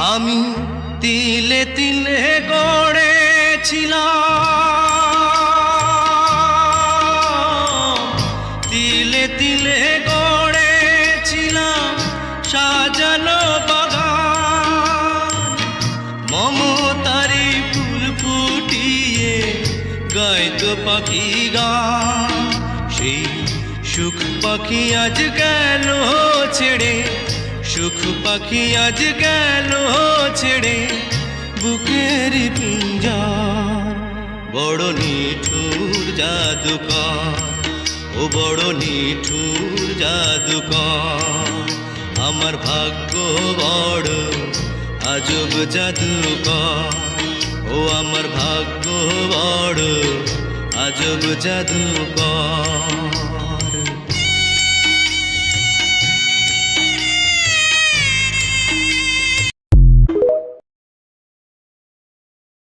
আমি তিলে তিলে গড়েছিলাম, তিলে তিলে গড়েছিলাম সাজানো বাগান। মমতারি ফুল ফুটিয়ে গাইতো পাখি গান। সেই সুখ পাখি আজ গেল ছেড়ে, সুখ পাখি আজ গেল ছেড়ে বুকের পিঞ্জর। বড় নিঠুর জাদুকর, ও বড় নিঠুর জাদুকর। আমার ভাগ্য বড় আজব জাদুকর, ও আমার ভাগ্য বড় আজব জাদুকর।